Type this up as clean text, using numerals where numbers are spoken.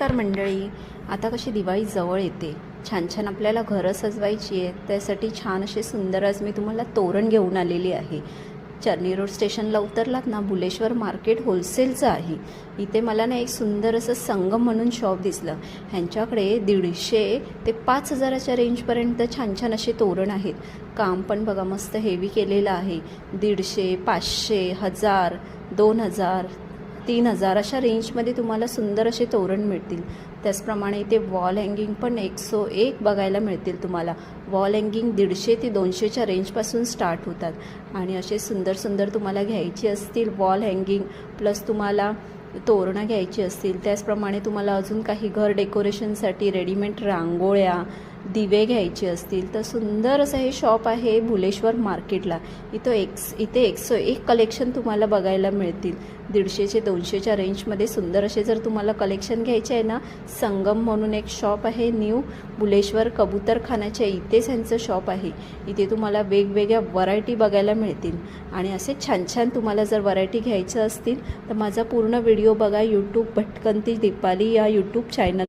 नमस्कार मंडळी. आता कशी दिवाळी जवळ येते, छान छान आपल्याला घरं सजवायची आहे. त्यासाठी छान असे सुंदर आज मी तुम्हाला तोरण घेऊन आलेली आहे. चर्नी रोड स्टेशनला उतरलात ना, भुलेश्वर मार्केट होलसेलचं आहे. इथे मला ना एक सुंदर असं संगम म्हणून शॉप दिसलं. ह्यांच्याकडे 150 ते 5,000च्या रेंजपर्यंत छान छान असे तोरण आहेत. काम पण बघा मस्त हेवी केलेलं आहे. 150, 500, 1000, 2000, 3000 अशा रेंजमध्ये तुम्हाला सुंदर असे तोरण मिळतील. त्याचप्रमाणे इथे वॉल हँगिंग पण 101 बघायला मिळतील तुम्हाला. वॉल हँगिंग 150 ते 200च्या रेंजपासून स्टार्ट होतात. आणि असे सुंदर सुंदर तुम्हाला घ्यायची असतील वॉल हँगिंग प्लस तुम्हाला तोरणं घ्यायची असतील, त्याचप्रमाणे तुम्हाला अजून काही घर डेकोरेशनसाठी रेडीमेड रांगोळ्या, दिवे घ्यायचे असतील तर सुंदर असं हे शॉप आहे भुलेश्वर मार्केटला. इथे 101 कलेक्शन तुम्हाला बघायला मिळतील. 150 ते 200च्या रेंजमध्ये सुंदर असे जर तुम्हाला कलेक्शन घ्यायचे आहे ना, संगम म्हणून एक शॉप आहे न्यू भुलेश्वर कबूतरखानाच्या इथेच ह्यांचं शॉप आहे. इथे तुम्हाला वेगवेगळ्या व्हरायटी बघायला मिळतील. आणि असे छान छान तुम्हाला जर व्हरायटी घ्यायचं असतील तर माझा पूर्ण व्हिडिओ बघा. यूट्यूब भटकंती दीपाली या यूट्यूब चॅनल